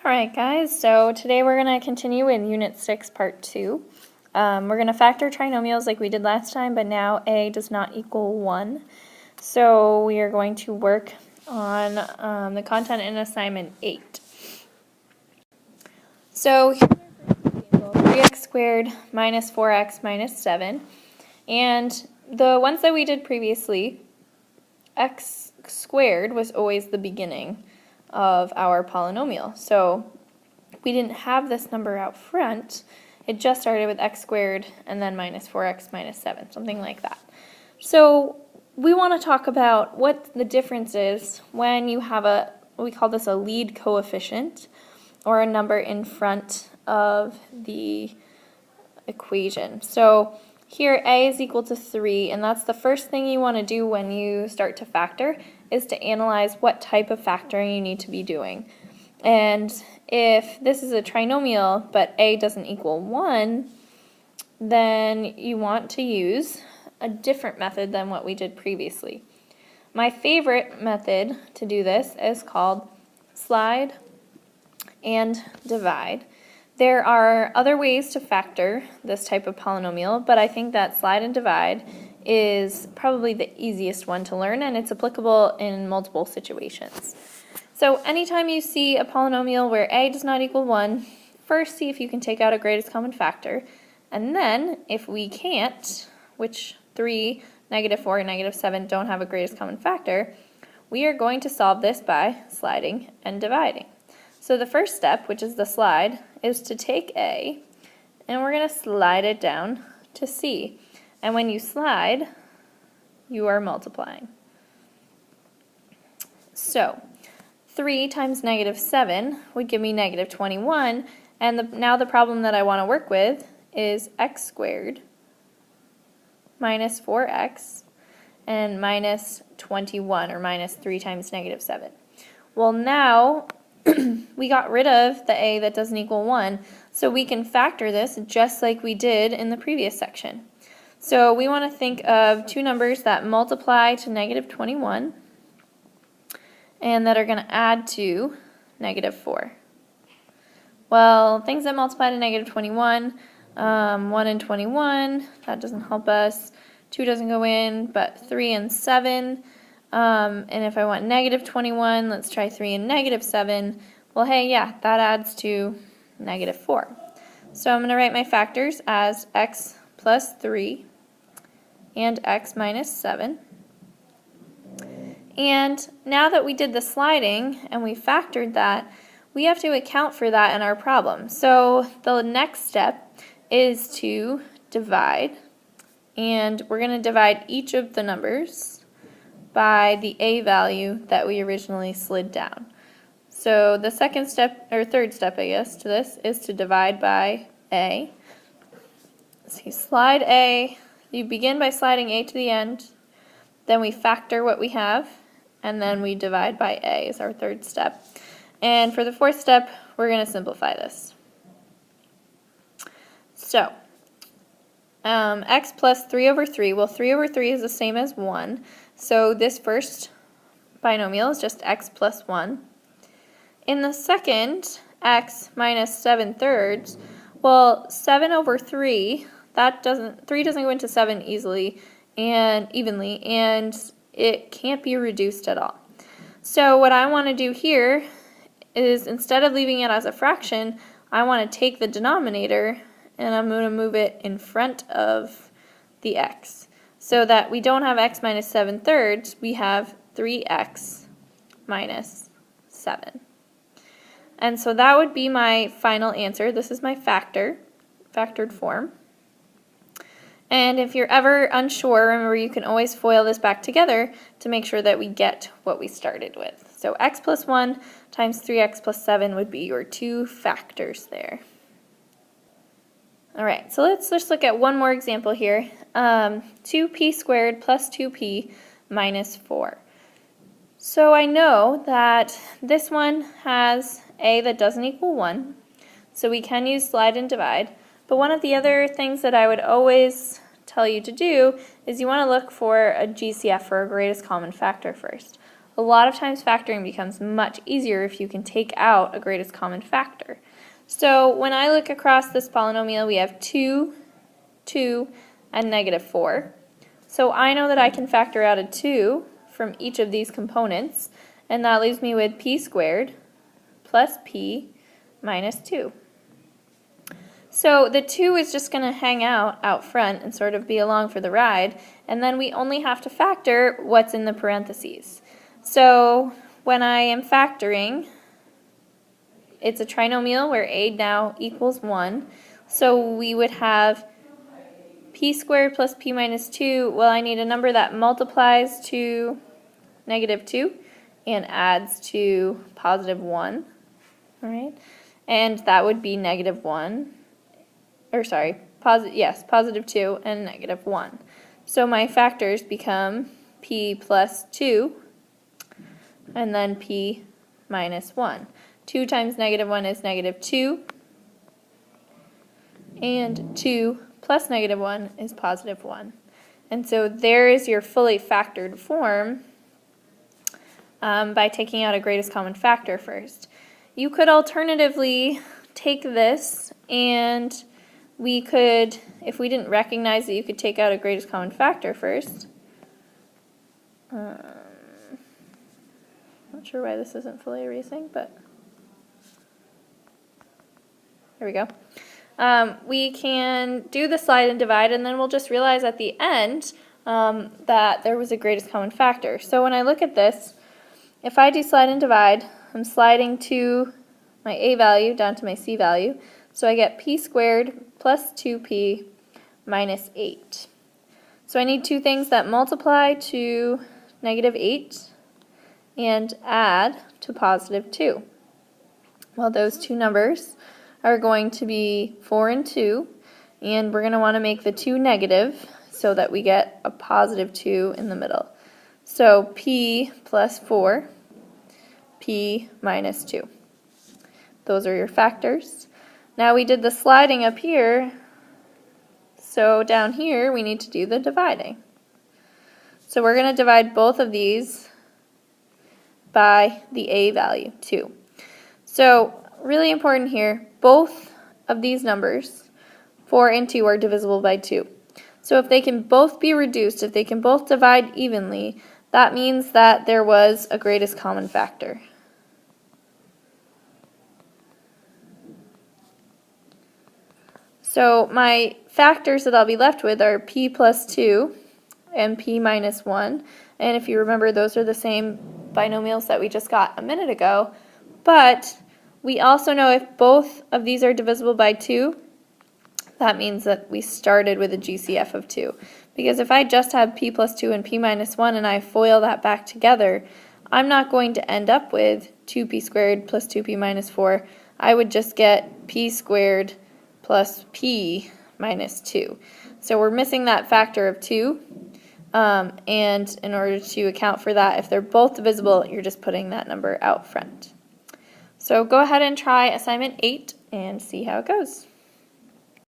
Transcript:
Alright guys, so today we're going to continue in Unit 6, Part 2. We're going to factor trinomials like we did last time, but now a does not equal 1. So we are going to work on the content in assignment 8. So here's our first example, 3x squared minus 4x minus 7. And the ones that we did previously, x squared was always the beginning of our polynomial. So we didn't have this number out front. It just started with x squared and then minus 4x minus 7, something like that. So we want to talk about what the difference is when you have we call this a lead coefficient, or a number in front of the equation. So here a is equal to 3, and that's the first thing you want to do when you start to factor, is to analyze what type of factoring you need to be doing. And if this is a trinomial but a doesn't equal 1, then you want to use a different method than what we did previously. My favorite method to do this is called slide and divide. There are other ways to factor this type of polynomial, but I think that slide and divide is probably the easiest one to learn, and it's applicable in multiple situations. So anytime you see a polynomial where a does not equal 1, first see if you can take out a greatest common factor, and then if we can't, which 3, -4, and -7 don't have a greatest common factor, we are going to solve this by sliding and dividing. So the first step, which is the slide, is to take a, and we're going to slide it down to c. And when you slide, you are multiplying. So 3 times -7 would give me -21, and now the problem that I want to work with is x squared minus 4x and minus 21, or minus 3 times -7. Well, now we got rid of the a that doesn't equal 1, so we can factor this just like we did in the previous section. So we want to think of two numbers that multiply to -21 and that are going to add to -4. Well, things that multiply to -21, 1 and 21, that doesn't help us. 2 doesn't go in, but 3 and 7. And if I want -21, let's try 3 and -7. Well, hey, yeah, that adds to -4. So I'm going to write my factors as x plus 3 and x minus 7. And now that we did the sliding and we factored that, we have to account for that in our problem. So the next step is to divide, and we're going to divide each of the numbers by the a value that we originally slid down. So the second step, or third step I guess, to this is to divide by a. So you slide a, you begin by sliding a to the end, then we factor what we have, and then we divide by a is our third step. And for the fourth step, we're going to simplify this. So x plus 3 over 3, well, 3 over 3 is the same as 1, so this first binomial is just x plus 1. In the second, x minus 7/3, well, 7 over 3, 3 doesn't go into 7 easily and evenly, and it can't be reduced at all. So what I want to do here is, instead of leaving it as a fraction, I want to take the denominator and I'm going to move it in front of the x, so that we don't have x minus 7/3, we have 3x minus 7. And so that would be my final answer. This is my factored form. And if you're ever unsure, remember you can always FOIL this back together to make sure that we get what we started with. So x plus 1 times 3x plus 7 would be your two factors there. Alright, so let's just look at one more example here. 2p squared plus 2p minus 4. So I know that this one has a that doesn't equal 1, so we can use slide and divide. But one of the other things that I would always tell you to do is you want to look for a GCF, or a greatest common factor, first. A a lot of times factoring becomes much easier if you can take out a greatest common factor. So when I look across this polynomial, we have 2, 2, and negative 4. So I know that I can factor out a 2 from each of these components, and that leaves me with p squared plus p minus 2. So the 2 is just going to hang out front and sort of be along for the ride, and then we only have to factor what's in the parentheses. So when I am factoring, it's a trinomial where a now equals 1, so we would have p squared plus p minus 2. Well, I need a number that multiplies to negative 2 and adds to positive 1, all right? And that would be negative 1. Or sorry, positive 2 and negative 1. So my factors become p plus 2 and then p minus 1. 2 times negative 1 is negative 2, and 2 plus negative 1 is positive 1. And so there is your fully factored form by taking out a greatest common factor first. You could alternatively take this and we could, if we didn't recognize that you could take out a greatest common factor first, not sure why this isn't fully erasing, but there we go. We can do the slide and divide, and then we'll just realize at the end that there was a greatest common factor. So when I look at this, if I do slide and divide, I'm sliding to my a value down to my c value. So I get p squared plus 2p minus 8. So I need two things that multiply to negative 8 and add to positive 2. Well, those two numbers are going to be 4 and 2, and we're going to want to make the 2 negative so that we get a positive 2 in the middle. So p plus 4, p minus 2. Those are your factors. Now we did the sliding up here, so down here we need to do the dividing. So we're going to divide both of these by the a value, 2. So really important here, both of these numbers, 4 and 2, are divisible by 2. So if they can both be reduced, if they can both divide evenly, that means that there was a greatest common factor. So my factors that I'll be left with are p plus 2 and p minus 1. And if you remember, those are the same binomials that we just got a minute ago. But we also know if both of these are divisible by 2, that means that we started with a GCF of 2. Because if I just have p plus 2 and p minus 1 and I FOIL that back together, I'm not going to end up with 2p squared plus 2p minus 4. I would just get p squared plus p minus 2. So we're missing that factor of 2, and in order to account for that, if they're both divisible, you're just putting that number out front. So go ahead and try assignment 8 and see how it goes.